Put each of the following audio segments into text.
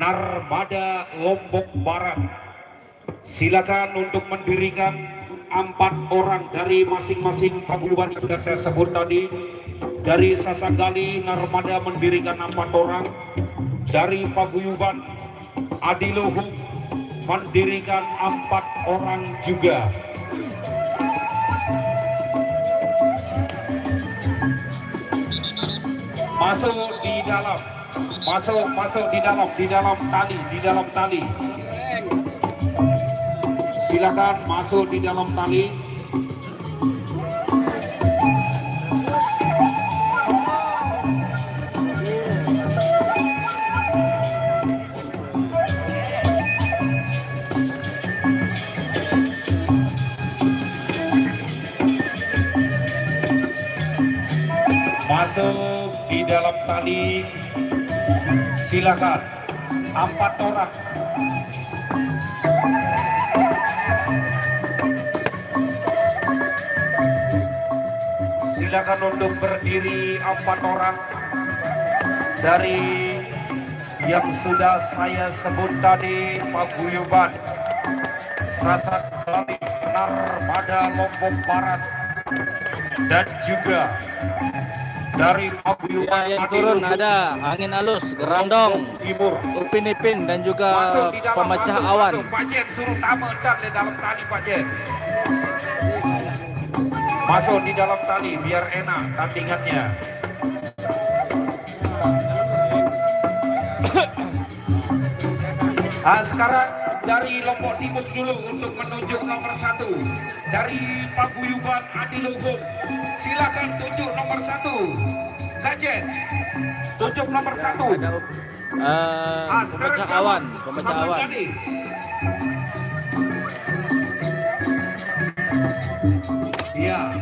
Narmada Lombok Barat. Silakan untuk mendirikan 4 orang dari masing-masing paguyuban yang sudah saya sebut tadi. Dari Sasagali Narmada mendirikan 4 orang. Dari paguyuban Adiluhung mendirikan 4 orang juga. Masuk di dalam. Masuk di dalam tali. Silakan masuk di dalam tali. Masuk di dalam tali. Silakan 4 orang. Silakan untuk berdiri 4 orang dari yang sudah saya sebut tadi, paguyuban Sasagali Narmada Lombok Barat, dan juga dari paguyuban yang turun ada Angin Alus, Gerandong, Timur, Upin Ipin, dan juga Pemecah Awan. Pak Jen suruh tamu dan di dalam tali, Pak Jen. Masuk di dalam tali biar enak tandingannya. Sekarang dari Lombok Timur dulu untuk menunjuk nomor 1 dari paguyuban Adiluhung. Silakan tunjuk nomor 1. Kajen, tunjuk nomor 1. Pemecah Awan, Pemecah Awan. Iya.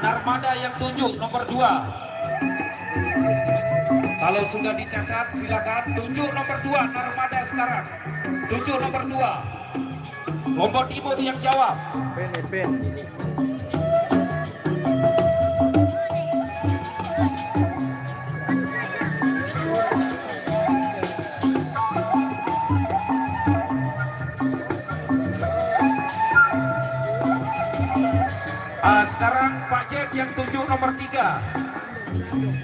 Narmada yang tunjuk nomor 2. Kalau sudah dicatat silakan tunjuk nomor 2 Narmada sekarang. Tunjuk nomor 2. Lombok Timur yang jawab. Ipin. Sekarang Pak Jen yang tunjuk nomor 3.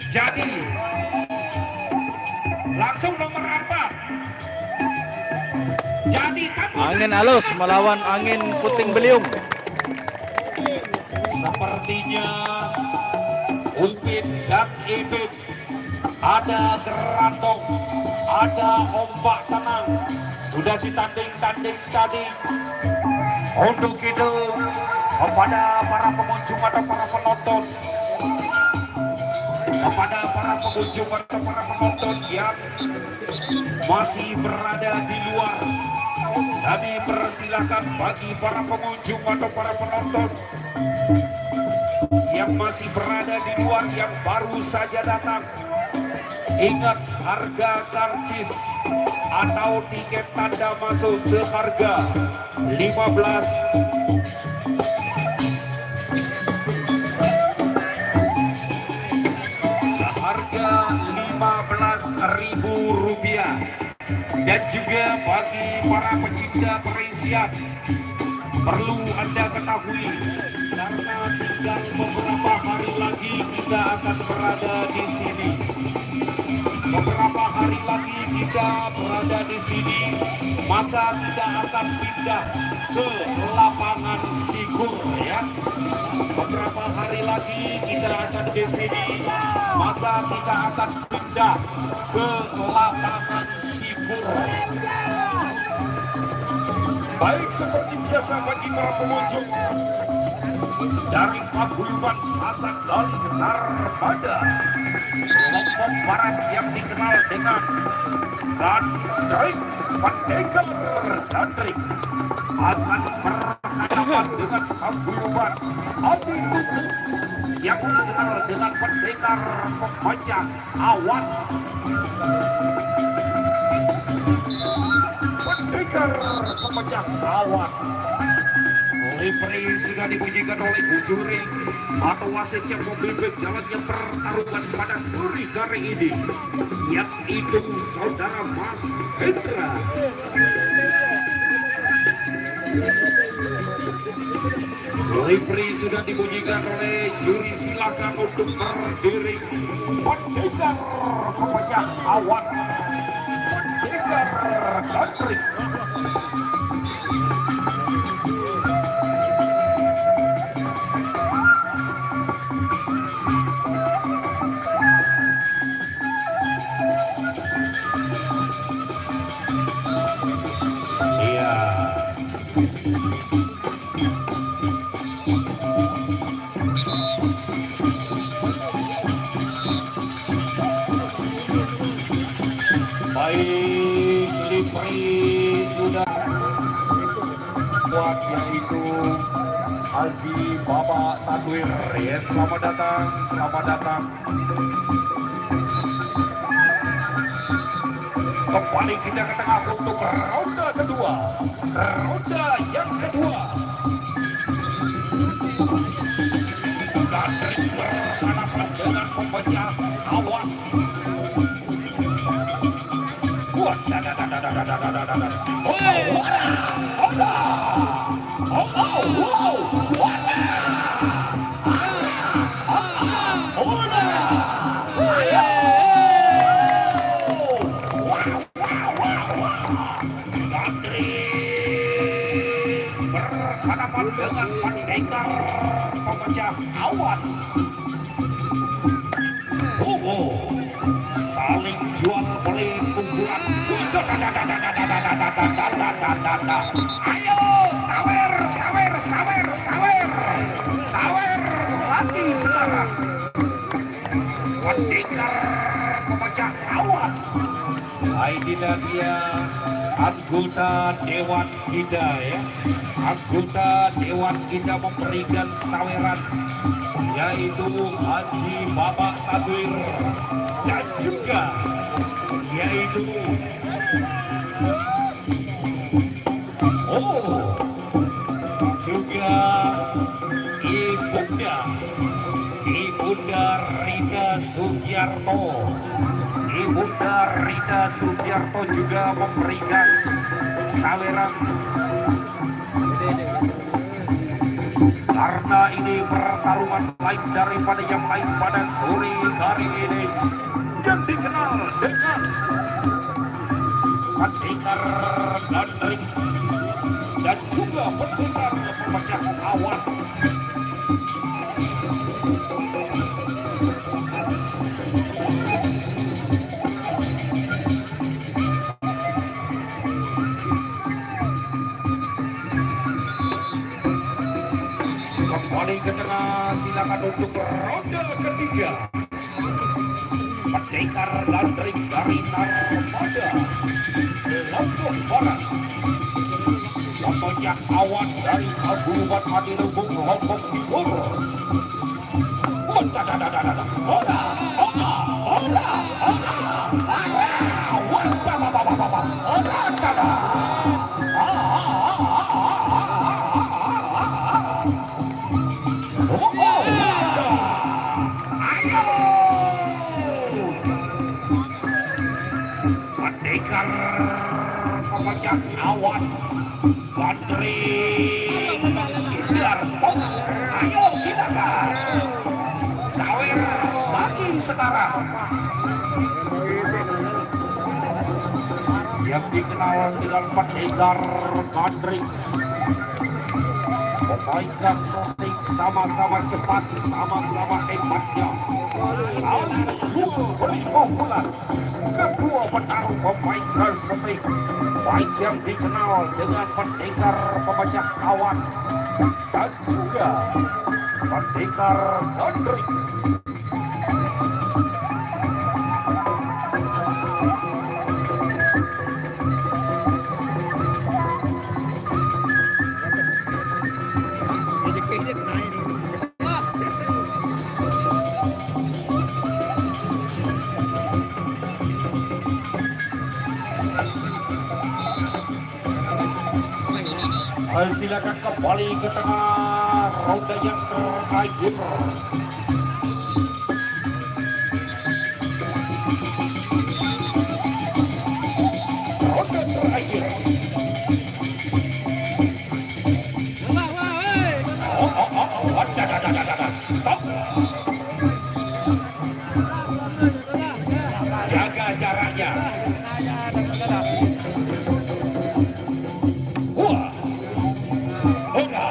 Jadi langsung nomor 4. Jadi Angin Alus melawan Angin Puting Beliung. Sepertinya Upin dan Ipin, ada Gerandong, ada Ombak Tenang, sudah ditanding-tanding tadi. Untuk itu kepada para pengunjung atau para penonton, yang masih berada di luar, kami persilakan bagi para pengunjung atau para penonton yang masih berada di luar yang baru saja datang, ingat harga karcis atau tiket tanda masuk seharga 15 Rp15.000. Dan juga bagi para pecinta perisian, perlu Anda ketahui, karena tinggal beberapa hari lagi kita akan berada di sini. Beberapa hari lagi kita berada di sini, maka kita akan pindah ke lapangan Sigur, ya. Beberapa hari lagi kita akan di sini, maka kita akan pindah ke lapangan Sigur. Baik, seperti biasa bagi para pengunjung dari paguyuban Sasagali Narmada Lombok Barat yang dikenal dengan Dandrik Pendekar Dandrik akan berhadapan dengan paguyuban Adiluhung yang dikenal dengan Pendekar Pemecah Awan. Pendekar Pemecah Awan Referee sudah dibunyikan oleh Bujuri atau wasit yang membimbing jalannya pertarungan pada sore hari ini, yaitu saudara Mas Hendra. Referee sudah dibunyikan oleh juri, silakan untuk berdiri. Pendekar pemecah awan, pendekar country. Iya. Baik, referee sudah kuat, yaitu Haji Baba Tadwir. Ya, selamat datang, selamat datang. Kembali kita ke tengah untuk ronde kedua. Ronde yang kedua. Dari berhadapan dengan pemecah awan. Berhadapan dengan pendekar pemecah awan. Saling jual beli pukulan. Ayo sawer, sawer, sawer, sawer, sawer lagi sekarang. Pendekar pemecah awan. Ini dia anggota Dewan kita ya. Anggota Dewan kita memberikan saweran, yaitu Haji Baba Tadwir, dan juga yaitu juga Ibunda Rita Sugiarto. Ibunda Rita Sugiarto juga memberikan saweran, karena ini pertarungan lain daripada yang lain pada sore hari ini, yang dikenal dengan pendekar gandring dan juga pendekar pemecah awan. Kembali ke tengah, silakan untuk ronde ketiga. Pendekar gandring dari Narmada, Lombok Barat. Pemecah awan dari Kabupaten Adiluhung, Lombok Timur. Pendekar pemecah awan gandring Darstop. Ayo silakan sawer lagi sekarang. Yang dikenal dengan pendekar gandring, memainkan shooting sama-sama cepat, sama-sama hebatnya, saling jual beli pukulan. Kedua petarung memainkan shooting, baik yang dikenal dengan pendekar pemecah awan dan juga pendekar gandring. Silakan kembali ke tengah ronde yang terakhir. Ronde terakhir. Stop. Jaga jaraknya. Wah. Udah.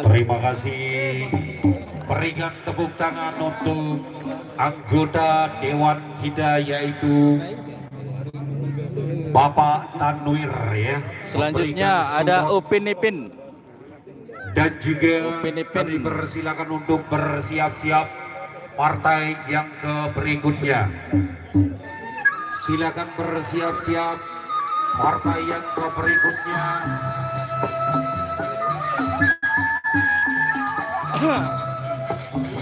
Terima kasih. Berikan tepuk tangan untuk anggota Dewan Hida yaitu Bapak Tanwir ya. Selanjutnya ada Upin Ipin. Dan juga Upin Ipin. kami persilakan untuk bersiap-siap partai yang berikutnya. Silakan bersiap-siap partai yang berikutnya.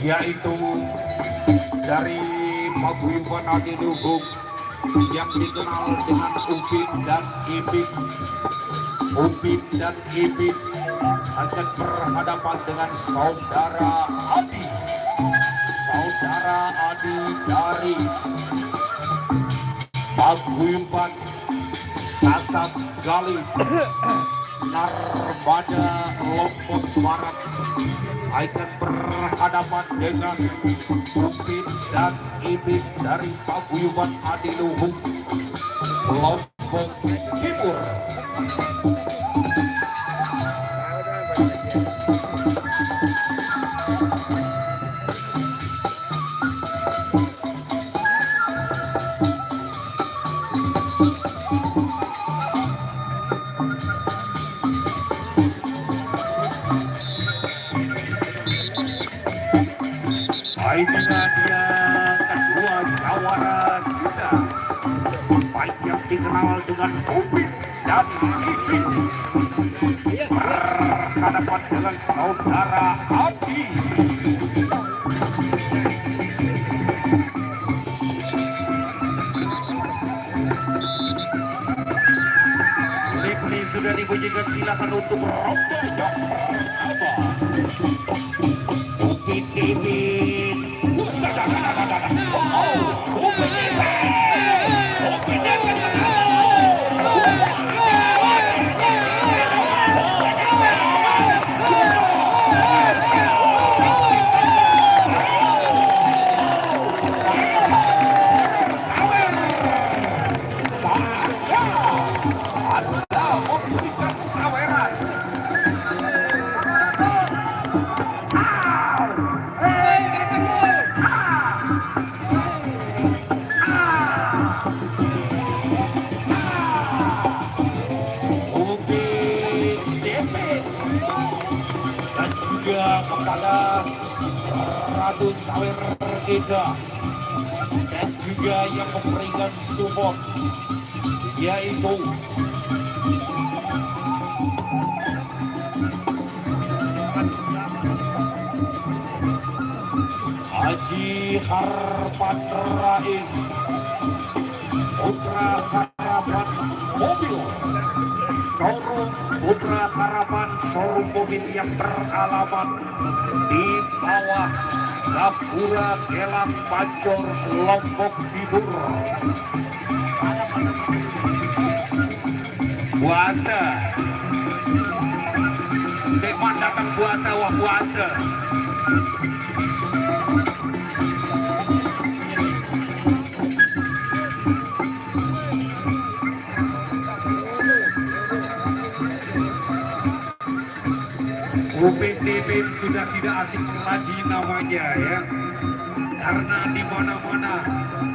Yaitu dari Paguyuban Adiluhung yang dikenal dengan Upin dan Ipin. Upin dan Ipin akan berhadapan dengan saudara Adi. Saudara Adi dari Paguyuban Sasak Gali Narmada Lombok Barat akan berhadapan dengan Upin dan Ipin dari Paguyuban Adiluhung Lombok Timur. Inilah dia kedua jawara kita, baik yang dikenal dengan Upin dan Ipin berhadapan dengan saudara Adi. Referee sudah dibunyikan, silakan untuk ronde yang pertama. Upin Ipin. Kepada Ratu Sawer kita dan juga yang memberikan support yaitu Haji Harpan Rais Putra Harapan Mobil, showroom Putra Harapan, showroom mobil yang beralamat di bawah Gapura Gelang Pancor Lombok Timur. Puasa, nikmat datang puasa, wah puasa. Upin Ipin sudah tidak asing lagi namanya ya. Karena di mana-mana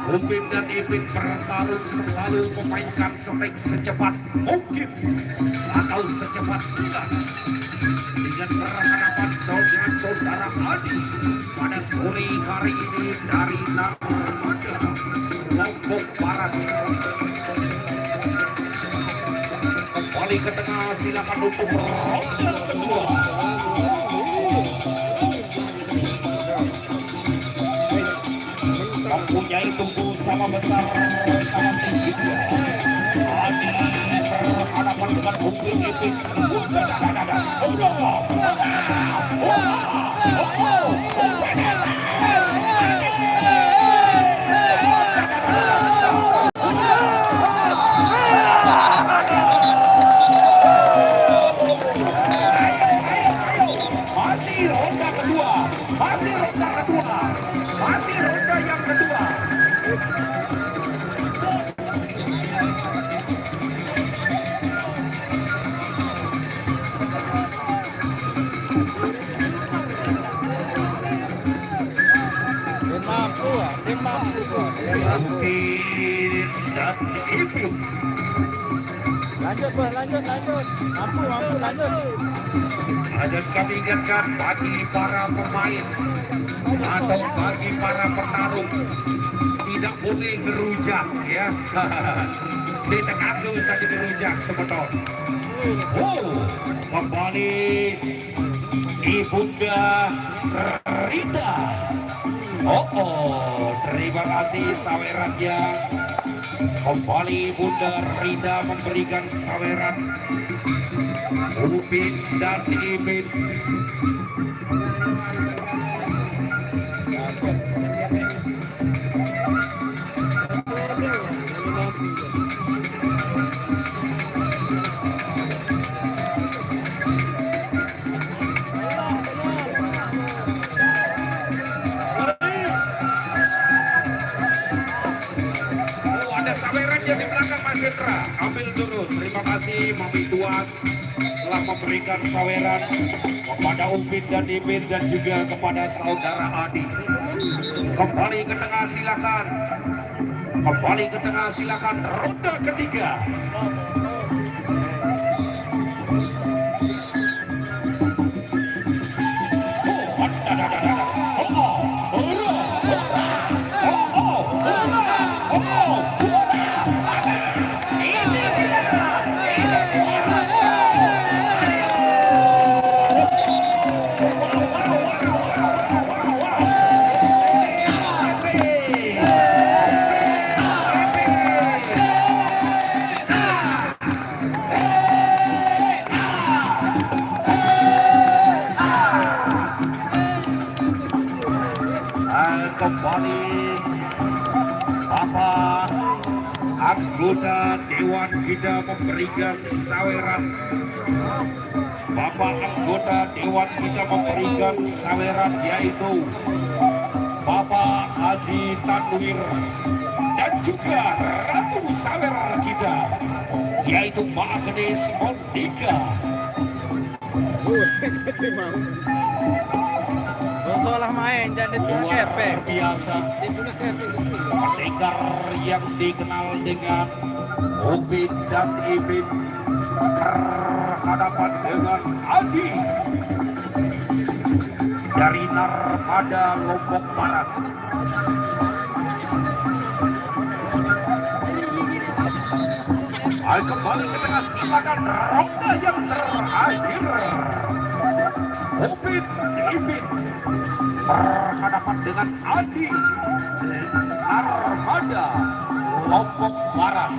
Upin dan Ipin bertarung selalu memainkan strategi secepat mungkin atau secepat kilat dengan berhadapan saudara Adi pada sore hari ini dari Narmada Lombok Barat. Kembali ke tengah, silakan untuk ronde kedua. Mempunyai tubuh sama besar sama tinggi. Adi berhadapan dengan Upin Ipin. Masih ronda yang kedua. Upin dan Ipin. Lanjut bos, lanjut. Mampu, lanjut. Dan kami ingatkan bagi para pemain atau bagi para petarung tidak boleh ngerujak ya. Di tengah dulu saja ngerujak sebetulnya. Kembali Ibunda Rida. Terima kasih sawerannya. Kembali Bunda Rida memberikan saweran. Upin dan Ipin. Ada sawerannya di belakang Mas Hendra. Ambil dulu. Terima kasih Mami Tuan telah memberikan saweran kepada Upin dan Ipin dan juga kepada saudara Adi. Kembali ke tengah silakan. Ronde ketiga. Kembali Bapak anggota Dewan kita memberikan saweran. Bapak anggota Dewan kita memberikan saweran yaitu Bapak Haji Tanwir dan juga Ratu Sawer kita yaitu Mbak Agnes Mondika. Solah main jadi luar biasa. Pendekar yang dikenal dengan Upin dan Ipin berhadapan dengan Adi dari Narmada Lombok Barat. Ayo kembali ke tengah, silakan ronde yang terakhir. Upin Ipin berhadapan dengan Adi Narmada Lombok Barat.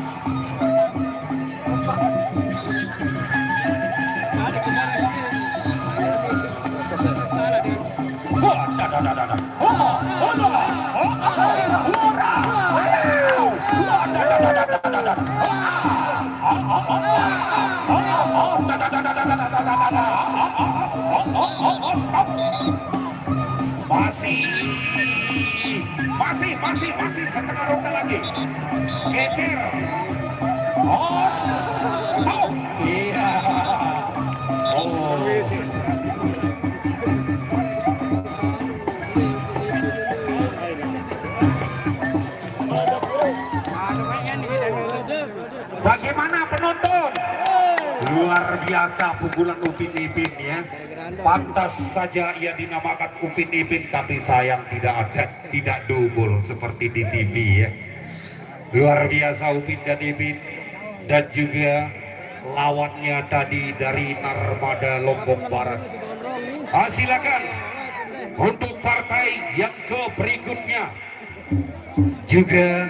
Masih setengah ronde lagi. Geser. Stop. Iya. biasa pukulan Upin Ipin ya. Pantas saja ia dinamakan Upin Ipin, tapi sayang tidak double seperti di TV ya. Luar biasa Upin dan Ipin, dan juga lawannya tadi dari Narmada Lombok Barat. Silakan untuk partai yang berikutnya, juga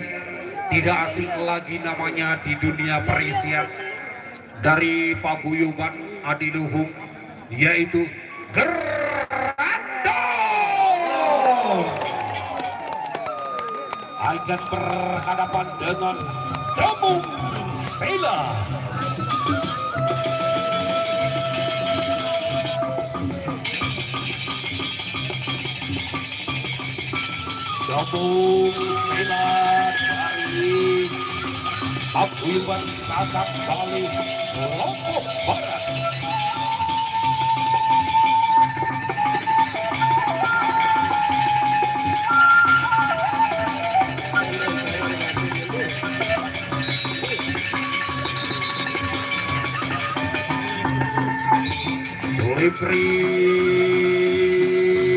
tidak asing lagi namanya di dunia perisian, dari paguyuban Adiluhung, yaitu Gerando akan berhadapan dengan Damung Sela. Damung Sela dari paguyuban Sasak Bali Lombok Barat.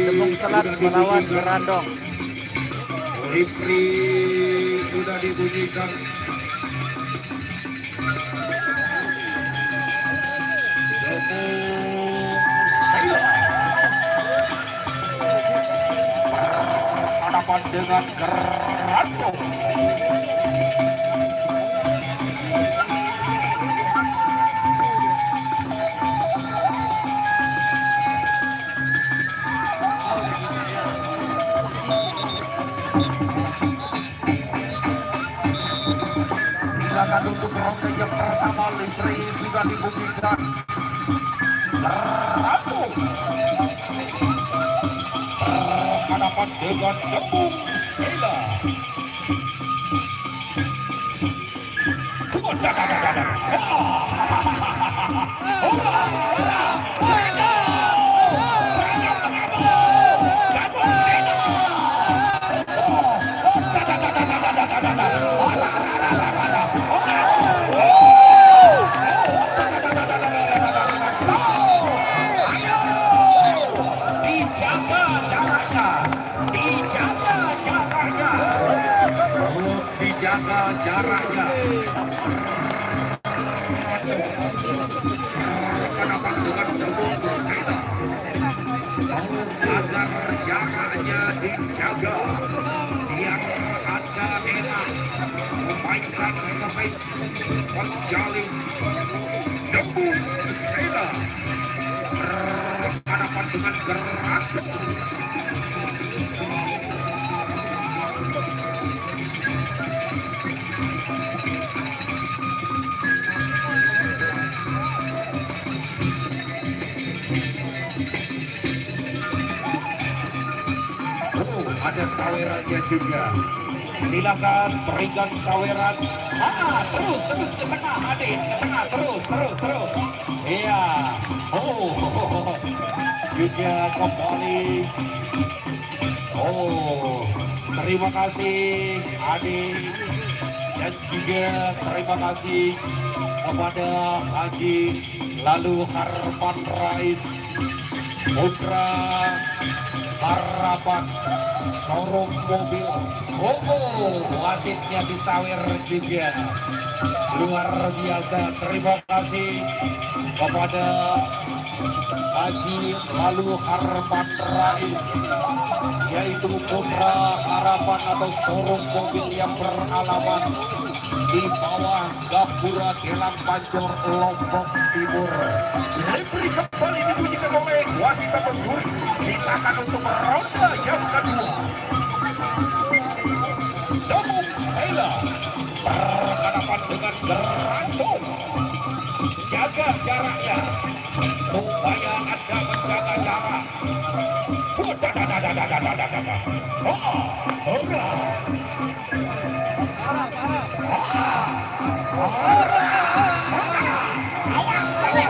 Demung Selat melawan Gerandong. Rifri sudah dibunyikan. Berhadapan dengan Gerandong. Silakan untuk ronde yang pertama, Rifri sudah dibunyikan. Gerandong berhadapan dengan Damung Sela. Dijaga jaraknya. Kenapa dengan Damung Sela? Agar jaraknya dijaga, biar ada enak memainkan sampai menjalin. Damung Sela berhadapan dengan Gerandong. Ada sawerannya juga. Silakan berikan saweran. Terus ke tengah, adik, ke tengah, terus. Iya. Juga kembali. Terima kasih adik, dan juga terima kasih kepada Haji Lalu Harapan Rais Putra Harapan showroom mobil. Wasitnya disawer juga. Luar biasa. Terima kasih kepada Haji Lalu Harapan Rais, yaitu Putra Harapan atau showroom mobil yang beralamat di bawah Gapura Gelang Pancor, Lombok Timur. Rifri kembali dibunyikan oleh wasit atau juri. Silakan untuk ronde yang kedua. Damung Sela berhadapan dengan Gerandong. Jaga jaraknya supaya Anda menjaga jarak. Awas, ayo.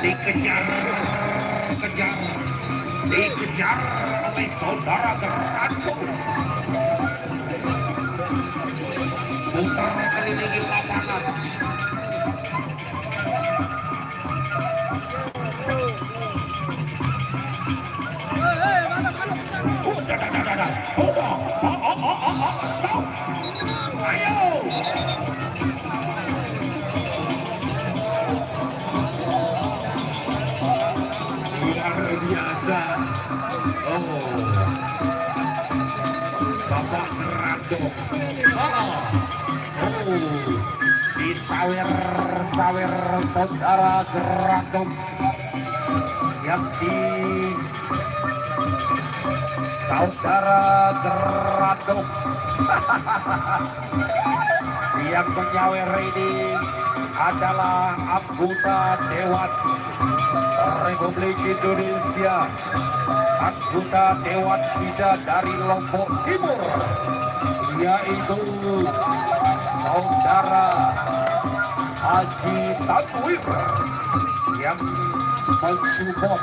Dikejar, dikejar oleh saudara Gerandong. Putar kelilingi lapangan. Stop. Ayo. Luar biasa. Oh. Bapak Gerandong. Oh. Disawer-sawer saudara Gerandong yang di saudara Gerandong yang menyawer ini adalah anggota Dewan Republik Indonesia, anggota Dewan Bida dari Lombok Timur, yaitu saudara Haji Tanwir yang mensupport.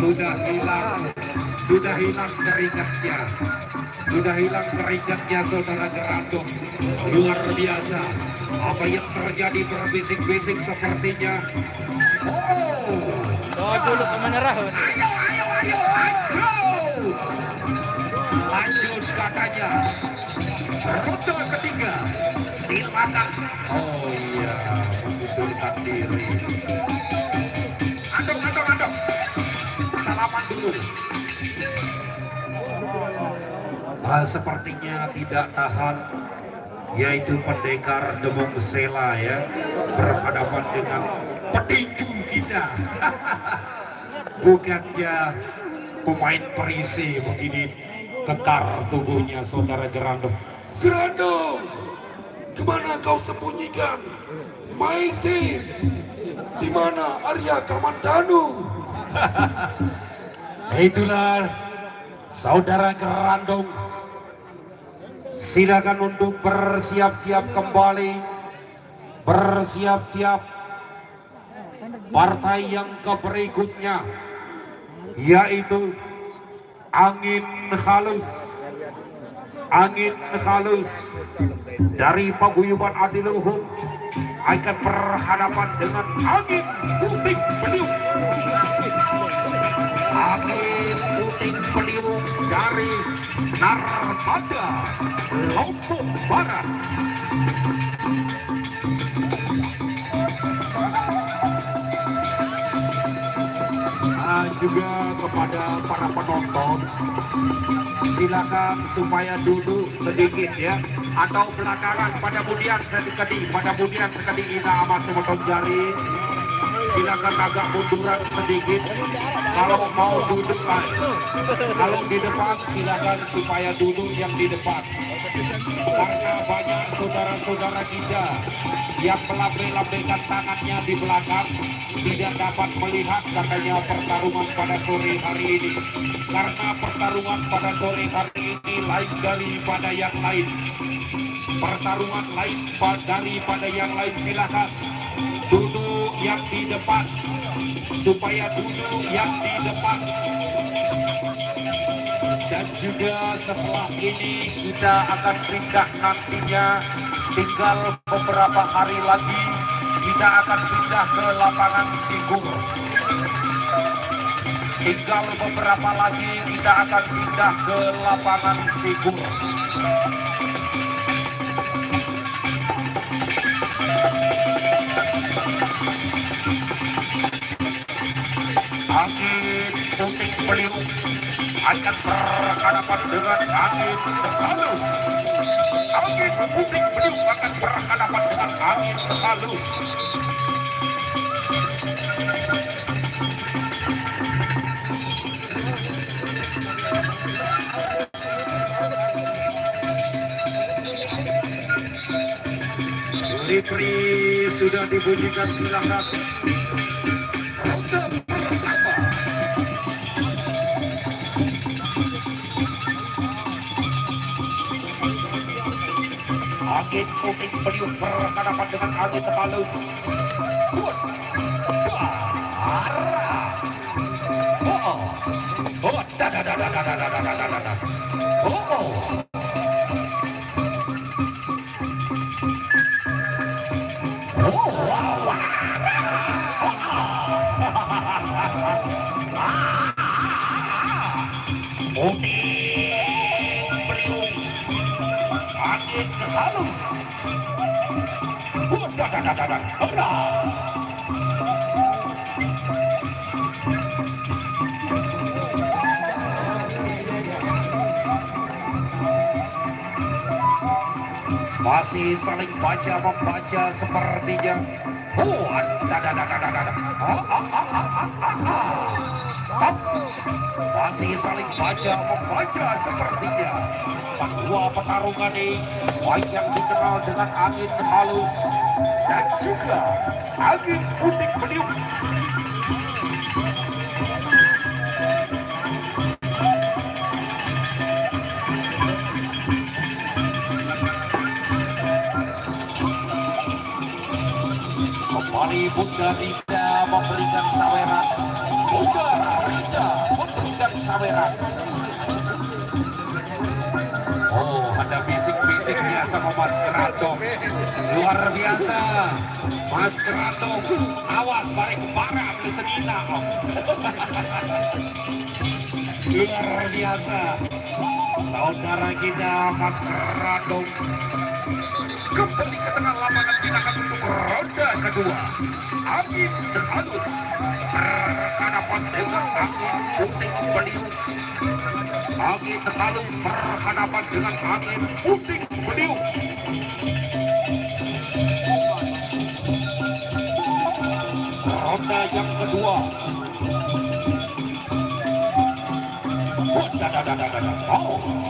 Sudah hilang keringatnya saudara Gerandong. Luar biasa apa yang terjadi, berbisik-bisik sepertinya. Dulu menyerah. Ayo, lanjut katanya. Ronde ketiga, silakan. Oh iya, mengundurkan diri. Andong. Salaman dulu. Sepertinya tidak tahan, yaitu pendekar Demong Sela ya, berhadapan dengan petinju kita. Bukannya pemain perisai begini kekar tubuhnya saudara Gerandong. Gerandong, kemana kau sembunyikan? Maisin, di mana Arya Kamandanu? Itulah saudara Gerandong. Silakan untuk bersiap-siap kembali, bersiap-siap partai yang berikutnya, yaitu Angin Halus dari Paguyuban Adiluhung akan berhadapan dengan Angin Puting Beliung. Angin Puting Beliung dari Narmada Lombok Barat. Juga kepada para penonton, silakan supaya duduk sedikit ya, atau belakangan pada budian sekali kita amat semotong jari. Silakan agak munduran sedikit kalau mau duduk. Kalau di depan silakan supaya duduk yang di depan, karena banyak saudara-saudara kita yang melambaikan tangannya di belakang tidak dapat melihat katanya pertarungan pada sore hari ini, karena pertarungan pada sore hari ini lain daripada yang lain, pertarungan lain daripada yang lain. Silakan duduk yang di depan, supaya duduk yang di depan. Dan juga setelah ini kita akan pindah, nantinya tinggal beberapa hari lagi kita akan pindah ke lapangan Sigur. Tinggal beberapa lagi kita akan pindah ke lapangan Sigur. Angin Puting Beliung akan berhadapan dengan Angin Halus. Angin Puting Beliung akan berhadapan dengan Angin Halus. Lipri sudah dibunyikan, silakan. Angin Puting Beliung berhadapan dengan Angin Halus. Arah. Oh, oh, da da da da da da da da da da da. Oh. Oh, wow. Puting beliung, angin halus. Oh, da da da da da. Arah. Masih saling baca membaca sepertinya. Oh, stop. Masih saling baca membaca sepertinya. Kedua pertarungan ini baik yang dikenal dengan angin halus dan juga angin puting beliung. Kembali Bunda Rida memberikan saweran. Bunda Rida memberikan saweran. Oh, ada bisik-bisik biasa sama Mas Gerandong. Luar biasa. Mas Gerandong, awas balik kembara beli sedina. Oh. Luar biasa. Saudara kita Mas Gerandong kembali ke tengah lapangan, silakan untuk ronde kedua. Angin halus berhadapan dengan angin puting beliung. Angin halus berhadapan dengan angin puting beliung. Ronde yang kedua. Oh,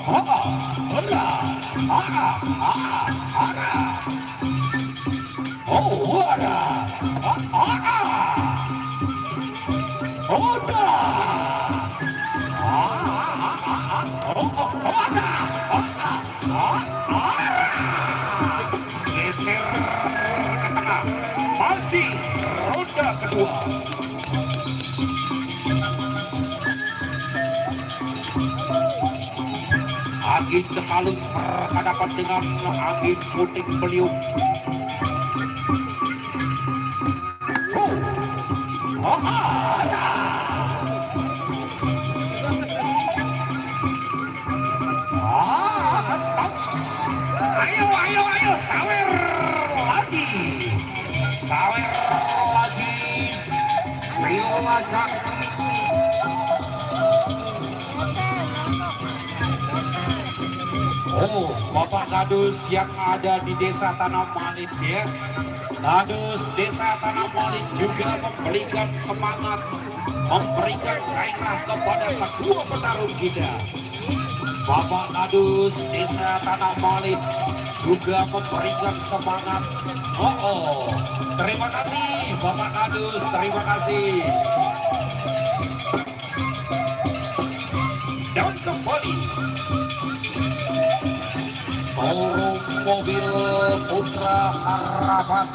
geser ke tengah. Masih ronde kedua. Angin halus berhadapan dengan angin puting beliung. Stop. Ayo, sawer lagi. Sawer lagi. Silakan. Oh, Bapak Kadus yang ada di Desa Tanah Malit ya. Kadus Desa Tanah Malit juga memberikan semangat, memberikan gairah kepada kedua petarung kita. Bapak Kadus Desa Tanah Malit juga memberikan semangat. Terima kasih Bapak Kadus, terima kasih. Dan kembali showroom mobil Putra Harapan.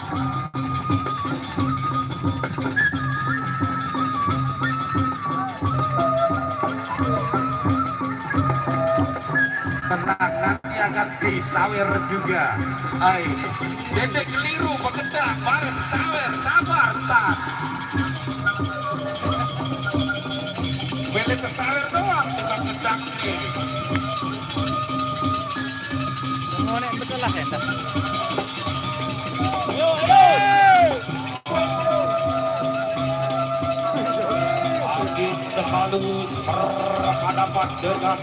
Tenang, nanti akan disawer juga. Ay, dedek keliru mengendak, baru sawer, sabar tak. Beli kesawer doang dengan gendak nih. Ngonek betul lah ya. Angin halus berhadapan dengan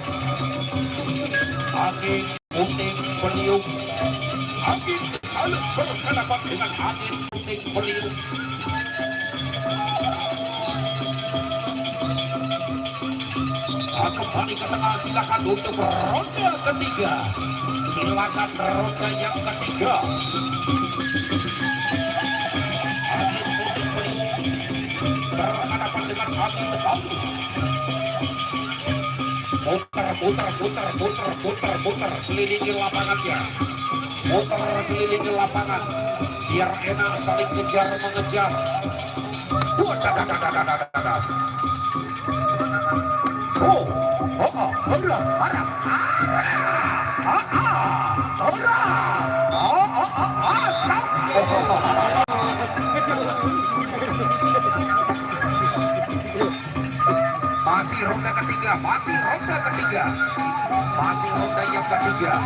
angin puting beliung. Angin halus berhadapan dengan angin puting beliung. Kembali ke tengah, silakan untuk ronde ketiga. Silakan ronde yang ketiga. Angin puting beliung berhadapan dengan angin halus. Putar kelilingi lapangannya. Putar kelilingi lapangan biar enak saling kejar mengejar. Masih ronde ketiga, masih ronde ketiga, masih ronde yang ketiga.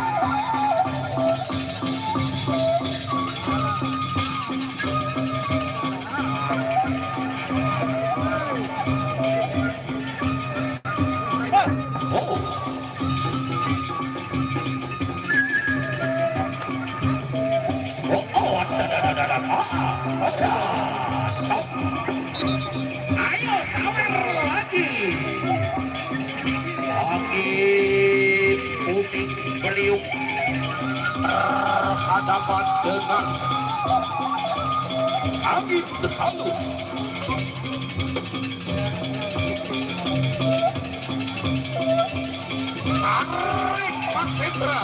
Ayo sawer lagi. Angin puting beliung berhadapan dengan angin halus. Tarik Mas Hendra.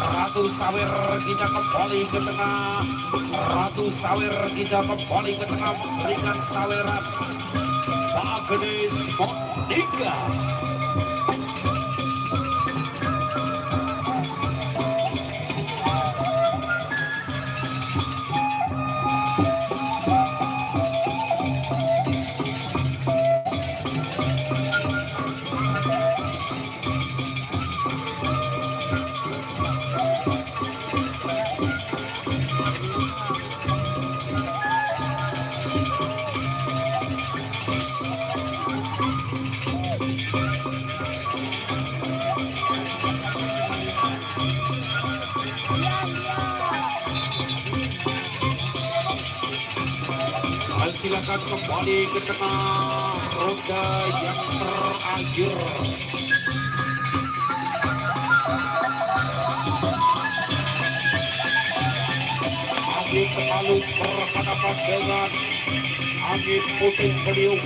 Ratu Sawer kita kembali ke tengah. Ratu Sawer kita kembali ke tengah memberikan saweran. Agnes Monika. Silakan kembali ke tengah ronde yang terakhir. Angin halus berhadapan dengan angin puting beliung.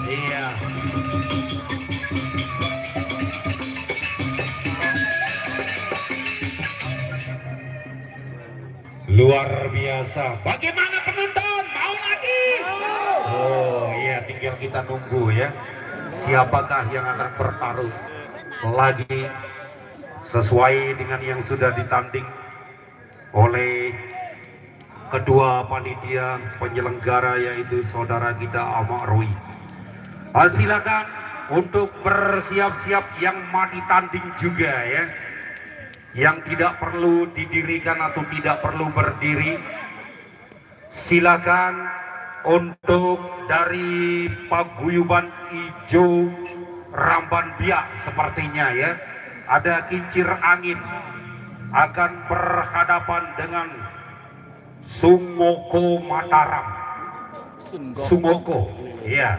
Iya. Luar biasa. Bagaimana penonton? Mau lagi? Oh iya, tinggal kita nunggu ya. Siapakah yang akan bertarung lagi sesuai dengan yang sudah ditanding oleh kedua panitia penyelenggara, yaitu saudara kita Ahmad Rui. Silakan untuk bersiap-siap yang mau ditanding juga ya, yang tidak perlu didirikan atau tidak perlu berdiri. Silakan untuk dari paguyuban Ijo Ramban Biak sepertinya ya, ada kincir angin akan berhadapan dengan Sungoko Mataram. Sungoko, iya.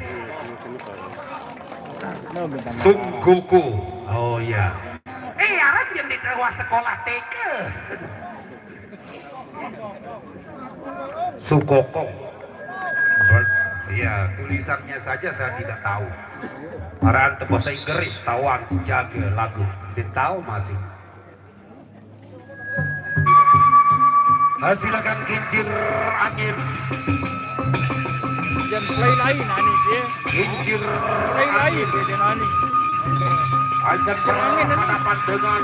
Sungoko, oh iya. Arang yang di sekolah TK. Sungoko. Ya, tulisannya saja saya tidak tahu. Arang bahasa Inggris tawan jaga lagu, tidak tahu masih. Silakan kincir angin. Jangan play lain ani dia. Kincir Play lain angin dia ani. akan berhadapan dengan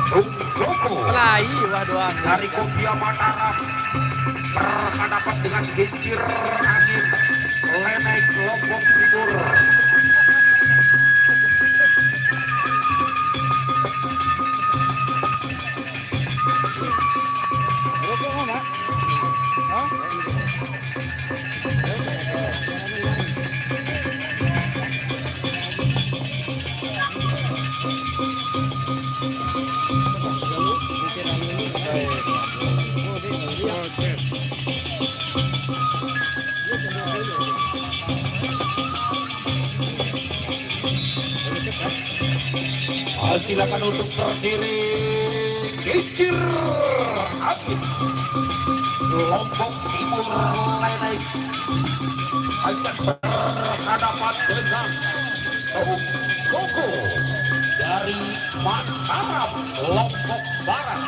Sungoko. Play wah doang. Dari Kopia Mataram berhadapan dengan kincir angin Lemek Lombok Timur. Rokok mana? Hah? Silakan untuk berdiri. Kincir angin. Lombok Timur Lenai akan berhadapan dengan Sukoko dari Mataram Lombok Barat.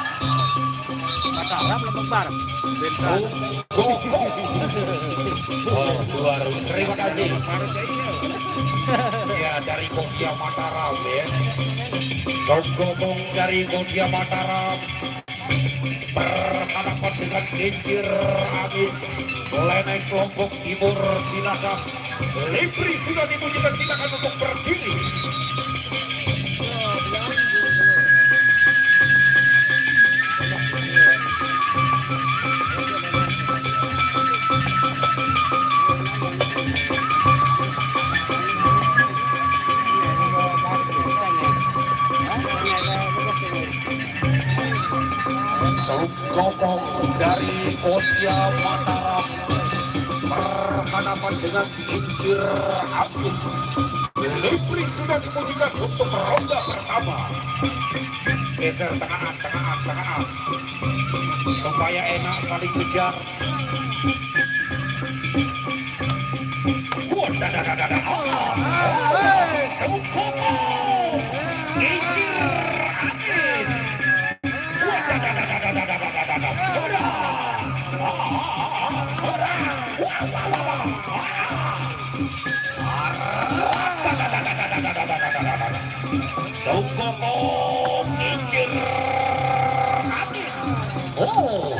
Mataram Lombok Barat. Sukoko. Oh, luar. Terima kasih. Ya, dari Kodia Mataram ya. Sukoko dari Kodia Mataram berhadapan dengan Kincir Angin Lenai Lombok Timur. Silakan Libri sudah dimunyikan, silakan untuk berdiri. Sukoko dari Kodia Mataram berhadapan dengan Kincir Angin. Libri sudah dimunyikan untuk ronda pertama. Geser tengah supaya enak saling kejar. Sukoko Kincir Angin. Sukoko Kincir Angin. Oh.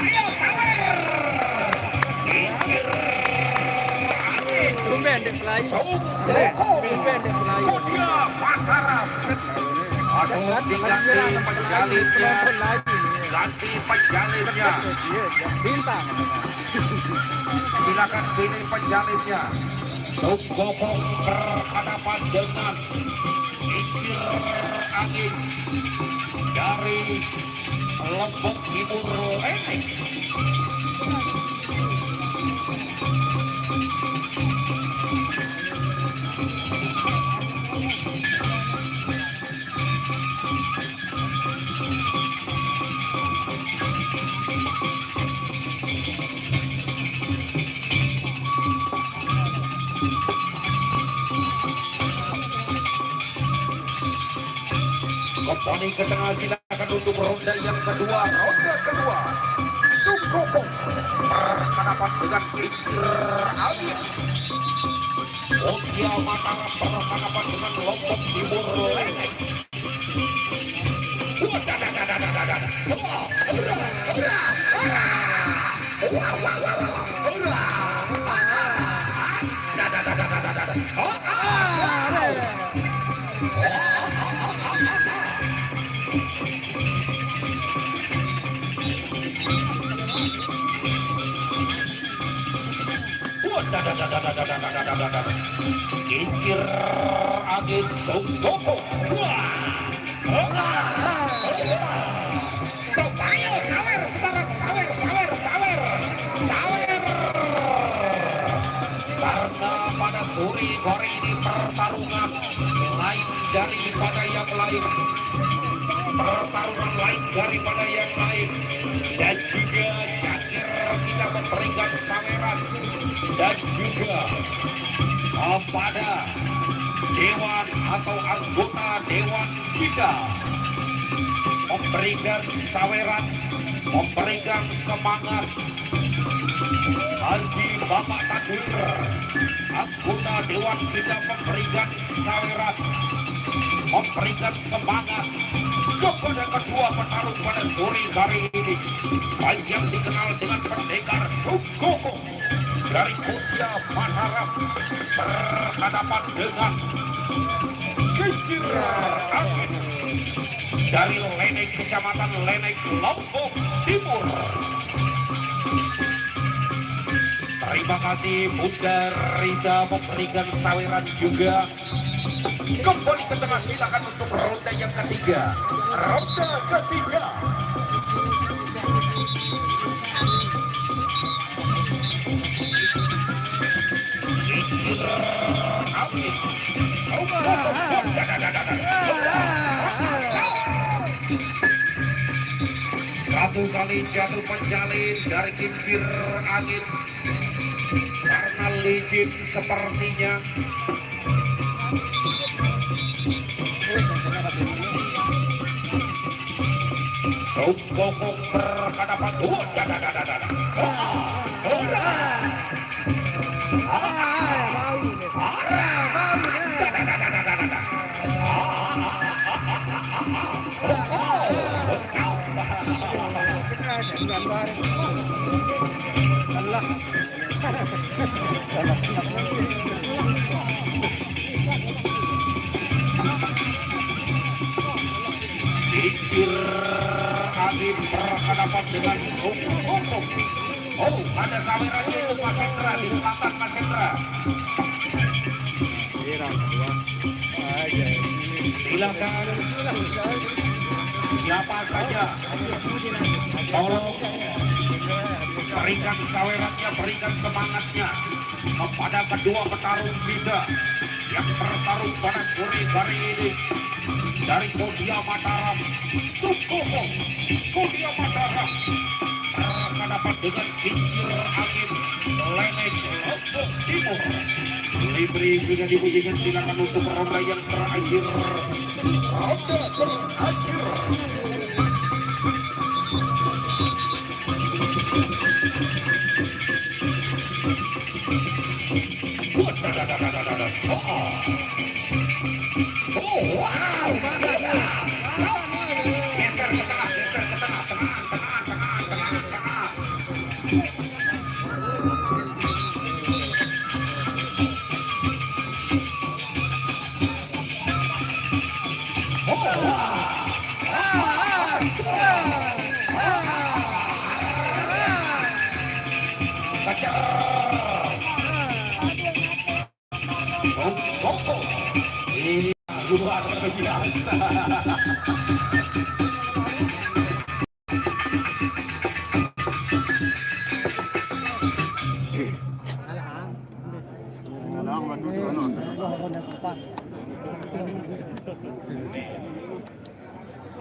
Ayo sabar. Tumben dek Melayu. Sukoko Tumben dek Melayu. Kodia Mataram. Aduh, diganti penjalinnya. Ganti penjalinnya. Bintang. Silakan pilih penjalinnya. Sukoko berhadapan dengan Kincir Angin dari Lombok Timur Lenai. Kembali ke tengah, silakan untuk ronda yang kedua. Ronda kedua, Sukoko berhadapan dengan Kincir Angin. Kodia Mataram berhadapan dengan Lombok Timur Lenai. Kincir Angin Sukoko. Stop, ayo sawer sekarang, sawer. Karena pada sore hari ini pertarungan lain daripada yang lain. Dan juga Cakir kita memberikan saweran. Dan juga pada dewan atau anggota dewan kita memberikan saweran, memberikan semangat. Haji Bapak Takwir, anggota dewan kita memberikan saweran, memberikan semangat kepada kedua petarung pada sore hari ini yang dikenal dengan pendekar Sukoko dari Kodia Mataram berhadapan dengan Kincir Angin dari Lenai, Kecamatan Lenai, Lombok Timur. Terima kasih Bunda Rita memberikan saweran juga. Kembali ke tengah, silakan untuk ronda yang ketiga. Ronda ketiga. bagi. Satu kali jatuh penjalin dari kincir angin karena licin sepertinya. Sokokong berhadapan. Kincir angin berhadapan dengan Sokokong. Oh, ada sawerannya untuk Mas Hendra di selatan Mas Hendra. Silakan siapa saja tolong berikan sawerannya, berikan semangatnya kepada kedua petarung kita yang bertarung pada sore hari ini. Dari Kodia Mataram, Sokokong Kodia Mataram berhadapan dengan kincir angin Lenek Lombok Timur. Libri sudah dibunyikan, silakan untuk ronde yang terakhir. Ronde terakhir. Oh, wow. Geser ke tengah, geser ke tengah, tengah. Ini luar biasa.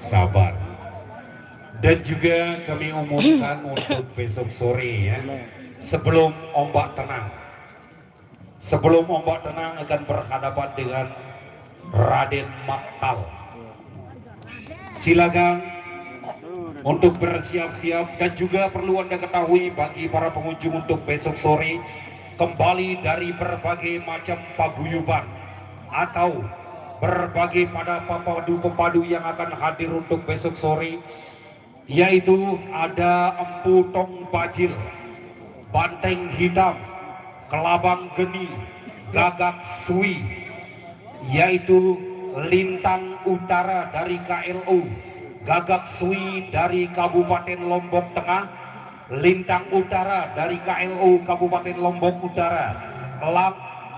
Sabar. Dan juga kami umumkan untuk besok sore ya, sebelum ombak tenang. Sebelum ombak tenang akan berhadapan dengan Raden Maktal. Silakan untuk bersiap-siap, dan juga perlu Anda ketahui bagi para pengunjung untuk besok sore, kembali dari berbagai macam paguyuban atau berbagai pada pepadu yang akan hadir untuk besok sore, yaitu ada Empu Tong Bajil, Banteng Hitam, Kelabang Geni, Gagak Sui, yaitu Lintang Utara dari KLU, Gagak Sui dari Kabupaten Lombok Tengah, Lintang Utara dari KLU Kabupaten Lombok Utara,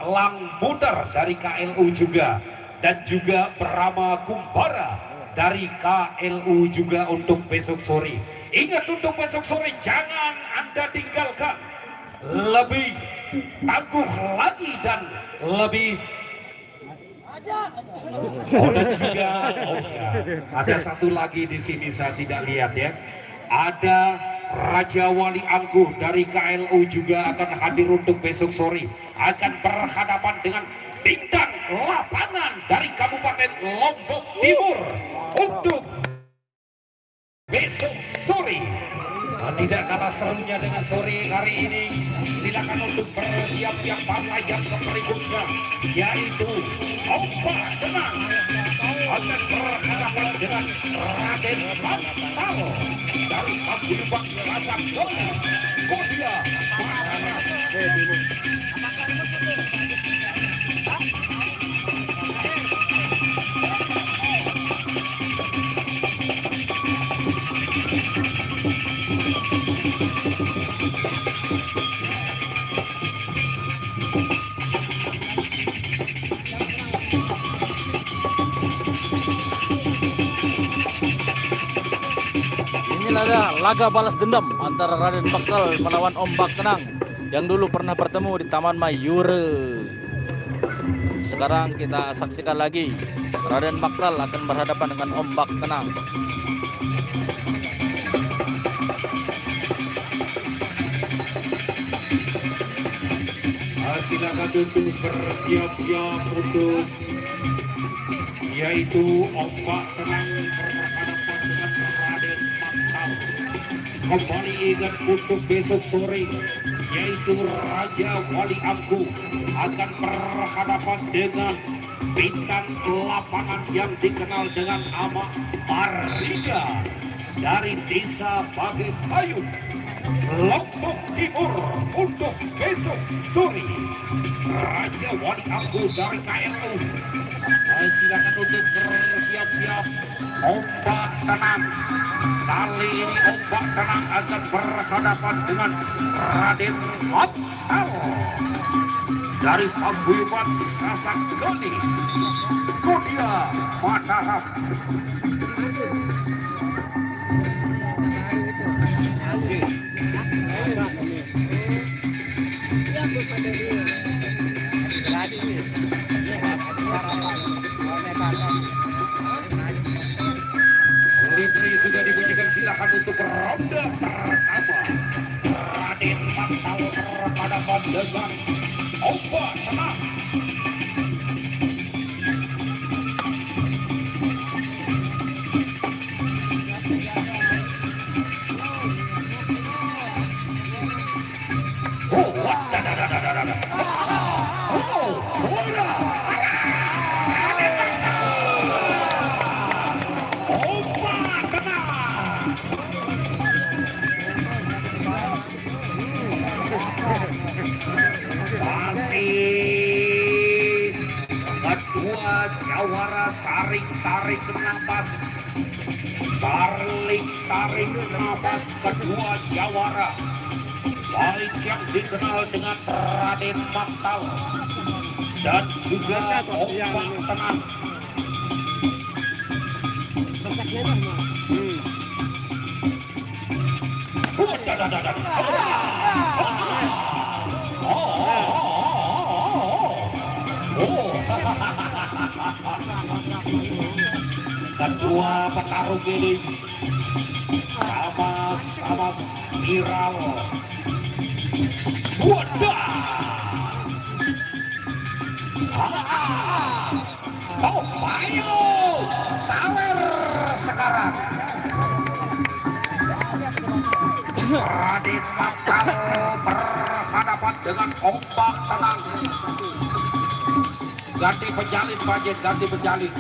Lang Muter dari KLU juga, dan juga Brahma Kumbara dari KLU juga untuk besok sore. Ingat, untuk besok sore jangan Anda tinggalkan, lebih tangguh lagi dan lebih. Oh, dan juga ada satu lagi di sini saya tidak lihat ya. Ada Raja Wali Angkuh dari KLU juga akan hadir untuk besok sore, akan berhadapan dengan bintang lapangan dari Kabupaten Lombok Timur untuk besok sore. Tidak kalah serunya dengan sore hari ini. Silakan untuk bersiap-siap partai yang berikutnya, yaitu Ombak Tenang akan berhadapan dengan Raden Maktal dari Paguyuban Sasaktoni Kodia Mataram. Inilah laga balas dendam antara Raden Maktal melawan Ombak Tenang yang dulu pernah bertemu di Taman Mayura. sekarang kita saksikan lagi Raden Maktal akan berhadapan dengan ombak tenang. Silakan untuk bersiap-siap untuk yaitu ombak tenang berhadapan dengan Raden Maktal. Kembali ingat untuk besok sore yaitu Raja Wali Angku akan berhadapan dengan bintang lapangan yang dikenal dengan nama Marida dari desa Bage Ayu, Lombok Timur. Untuk besok sore Raja Wali Angku dari KLU. Silakan untuk bersiap-siap ombak tenang. Kali ini ombak tenang akan berhadapan dengan Raden Maktal dari Paguyuban Sasak Doni, Kodia Mataram. Litri sudah dibunyikan, silakan untuk ronde pertama. Raden Maktal berhadapan dengan ombak tenang. Masih kedua jawara saring tarik nafas, saling tarik nafas kedua jawara, baik yang dikenal dengan Raden Maktal dan juga ombak tenang. Kedua petarung ini sama-sama viral. Wadah! Stop, ayo! Sawer sekarang. Raden Maktal berhadapan dengan ombak tenang. Ganti penjalin, Bajen, ganti penjalin.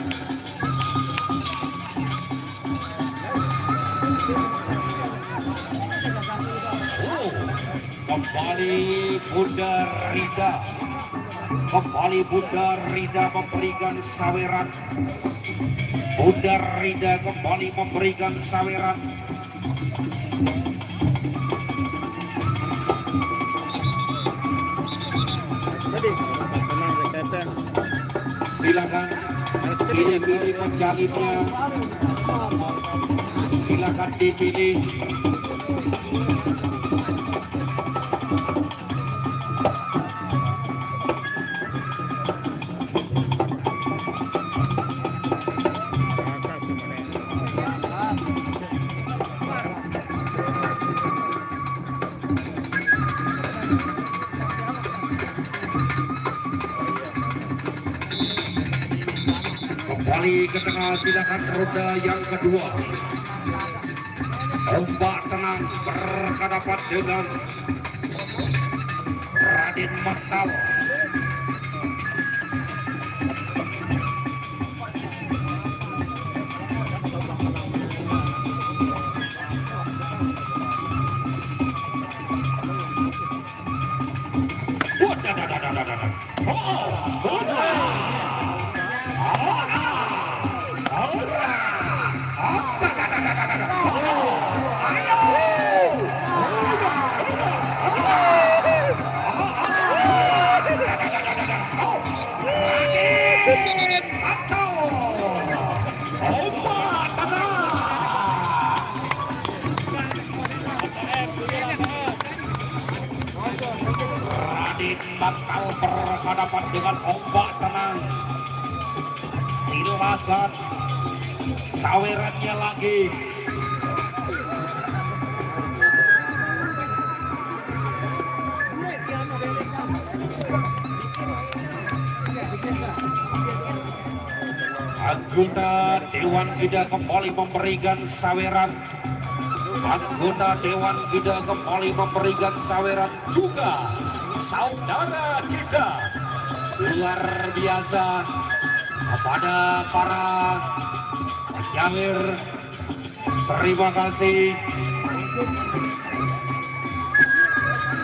Kembali Bunda Rida. Kembali Bunda Rida memberikan saweran. Bunda Rida kembali memberikan saweran. Silakan pilih-pilih penjalinnya. Silakan dipilih. Kembali ke tengah, silakan roda yang kedua. Ombak tenang berhadapan dengan Raden Maktal. Maktal berhadapan dengan ombak tenang. silakan sawerannya lagi. Anggota Dewan Gida kembali memberikan saweran. Anggota Dewan Gida kembali memberikan saweran juga. Saudara kita luar biasa kepada para penyawer. Terima kasih.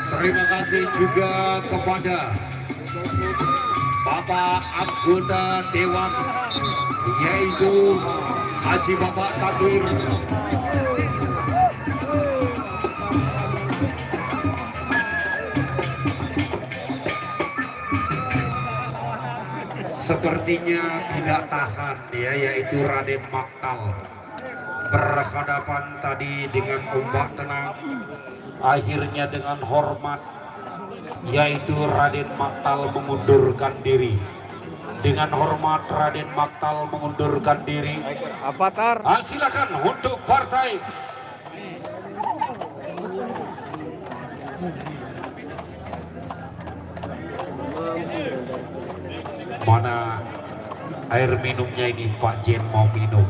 Terima kasih juga kepada Bapak anggota Dewan, yaitu Haji Bapak Tabir. Sepertinya tidak tahan ya, yaitu Raden Maktal berhadapan tadi dengan ombak tenang. Akhirnya dengan hormat, yaitu Raden Maktal mengundurkan diri. Dengan hormat Raden Maktal mengundurkan diri. Avatar. Silakan untuk partai. Mana air minumnya ini Pak Jen mau minum?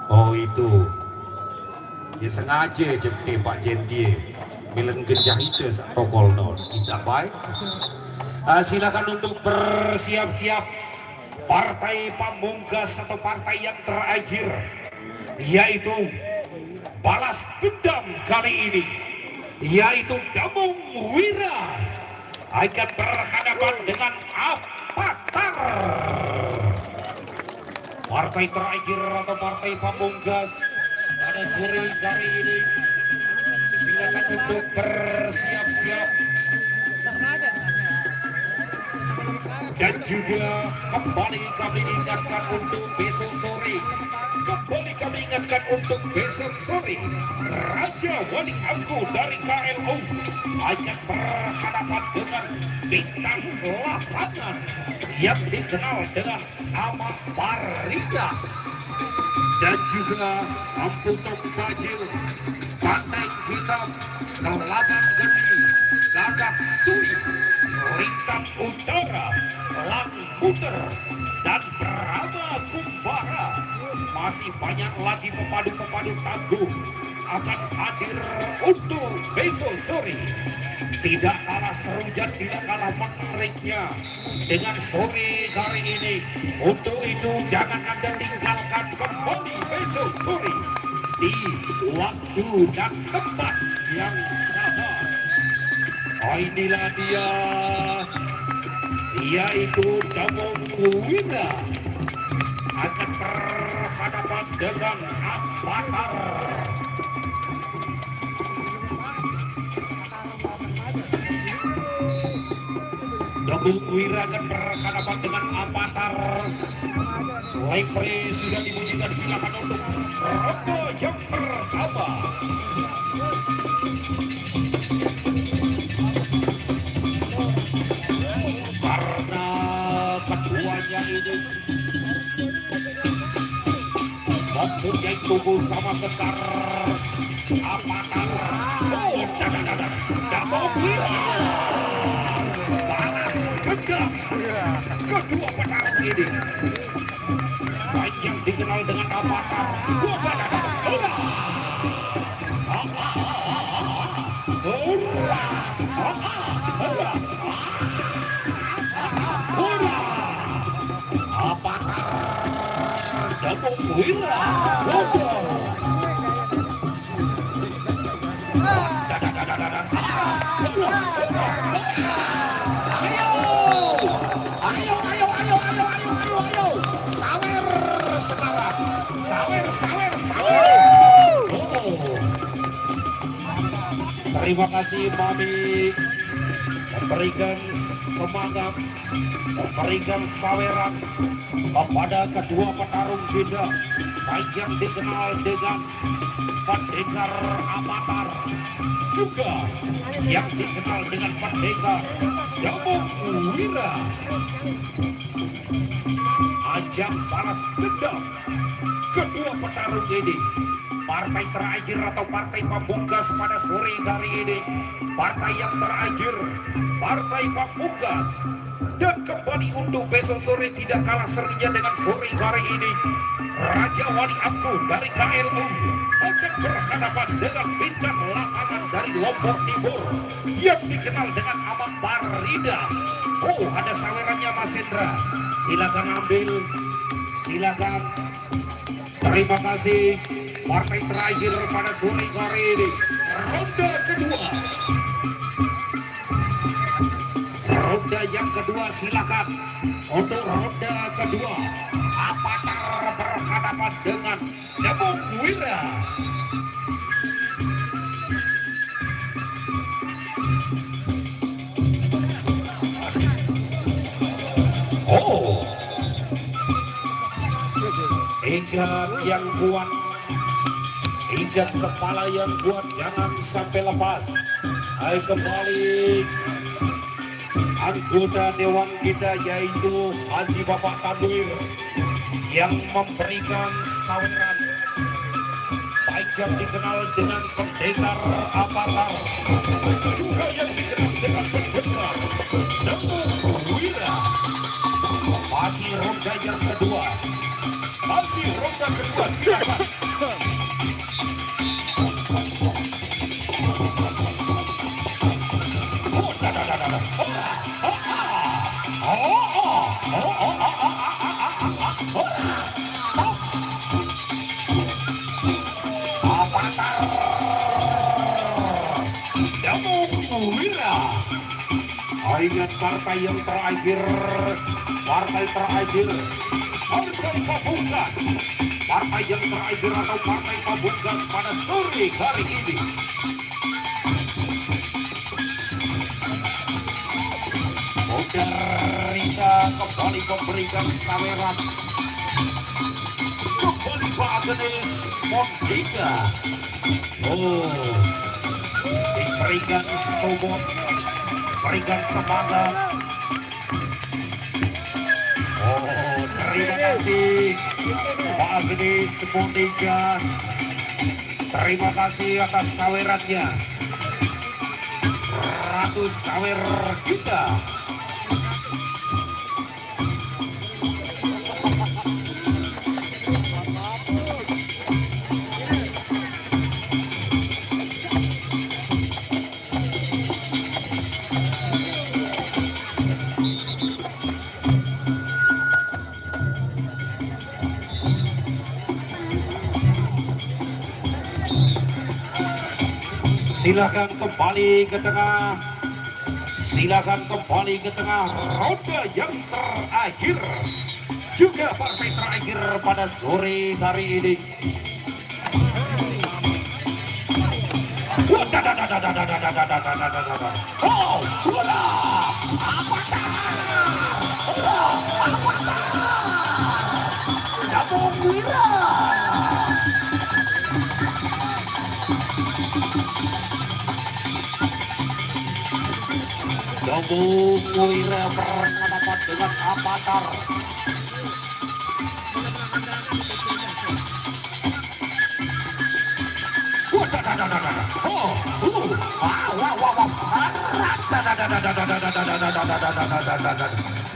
Oh itu ya sengaja jepti Pak Jen dia bilang genjah itu tokol non tidak baik. Silakan untuk bersiap-siap partai pamungkas atau partai yang terakhir, yaitu balas dendam kali ini, yaitu Damung Wira akan berhadapan dengan Avatar. Partai terakhir atau partai pamungkas pada sore hari ini. Silakan untuk bersiap-siap. Dan juga kembali kami ingatkan untuk besok sore. Kembali kami ingatkan untuk besok sore. Raja Wali Angku dari KLU akan berhadapan dengan bintang lapangan yang dikenal dengan nama Barida. Dan juga Amputong Bajil, Banteng Hitam, Kelabang Geni, Gagak Suri, Lintang Utara, Lang Muter, dan Brahma Kumbara. Masih banyak lagi pemadu-pemadu tangguh akan hadir untuk besok sore. Tidak kalah seru dan tidak kalah menariknya dengan sore hari ini. Untuk itu jangan Anda tinggalkan kembali besok sore di waktu dan tempat yang sama. Inilah dia, yaitu Damung Wira akan berhadapan dengan Avatar. Damung Wira akan berhadapan dengan Avatar. Lepre sudah dibunyikan, silakan untuk ronde yang pertama. Karena keduanya ini mempunyai tubuh sama kekar Avatar. Oh, Damung Wira balas dendam kedua petarung ini. Yang dikenal dengan Avatar. Avatar Damung Wira. Ayo. Sawer sekarang. Sawer. Terima kasih Mami memberikan semangat memberikan saweran kepada kedua petarung kita, baik yang dikenal dengan pendekar amatir, juga yang dikenal dengan pendekar Damung Wira. Ajang balas dendam kedua petarung ini, partai terakhir atau partai pamungkas pada sore hari ini, partai yang terakhir, partai pamungkas. Dan kembali untuk besok sore tidak kalah serunya dengan sore hari ini, Raja Wali Agung dari KLU akan berhadapan dengan bintang lapangan dari Lombok Timur yang dikenal dengan Amat Barida. Oh, ada sawerannya Mas Hendra, silakan ambil, silakan. Terima kasih. Partai terakhir pada sore hari ini, ronde kedua. Ronde yang kedua, silakan. Untuk ronde kedua, Avatar berhadapan dengan Damung Wira. Oh, ikat yang kuat, ikat kepala yang kuat, jangan sampai lepas. Ayo kembali anggota dewan kita, yaitu Haji Bapak Tanwir, yang memberikan saweran, baik yang dikenal dengan pendekar Avatar, juga yang dikenal dengan pendekar Damung Wira. Masih ronde yang kedua, masih ronde kedua, silakan. Stop. Avatar Damung Wira. Ingat partai yang terakhir, partai terakhir, partai pamungkas, partai yang terakhir atau partai pamungkas pada sore hari ini. Rita kembali memberikan saweran, kembali Pak Agnes Mondika. Oh, diberikan support, berikan semangat. Oh, terima kasih Pak Agnes Mondika. Terima kasih atas sawerannya. Ratu sawer kita. Silakan kembali ke tengah. Silakan kembali ke tengah. Ronde yang terakhir, juga partai terakhir pada sore hari ini. Oh, bola! Avatar! Avatar! Damung Wira! Damung Wira berhadapan dengan Avatar.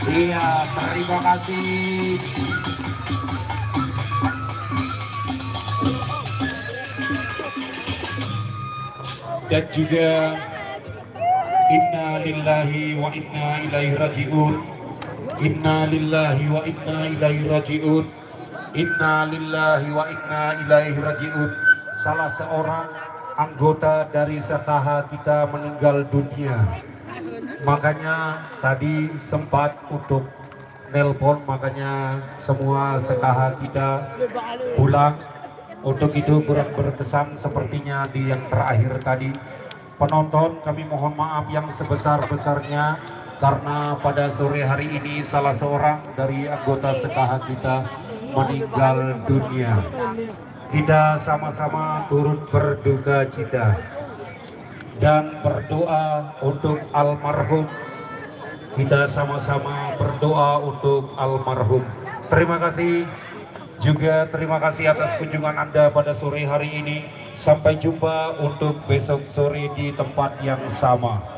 Iya, terima kasih. Dan juga inna lillahi wa inna ilaihi raji'un. Inna lillahi wa inna ilaihi raji'un. Inna lillahi wa inna ilaihi raji'un. Salah seorang anggota dari Sekaha kita meninggal dunia. Makanya tadi sempat untuk nelpon, makanya semua Sekaha kita pulang. Untuk itu kurang berkesan sepertinya di yang terakhir tadi. Penonton, kami mohon maaf yang sebesar-besarnya karena pada sore hari ini salah seorang dari anggota SKH kita meninggal dunia. Kita sama-sama turut berduka cita dan berdoa untuk almarhum. Kita sama-sama berdoa untuk almarhum. Terima kasih juga, terima kasih atas kunjungan Anda pada sore hari ini. Sampai jumpa untuk besok sore di tempat yang sama.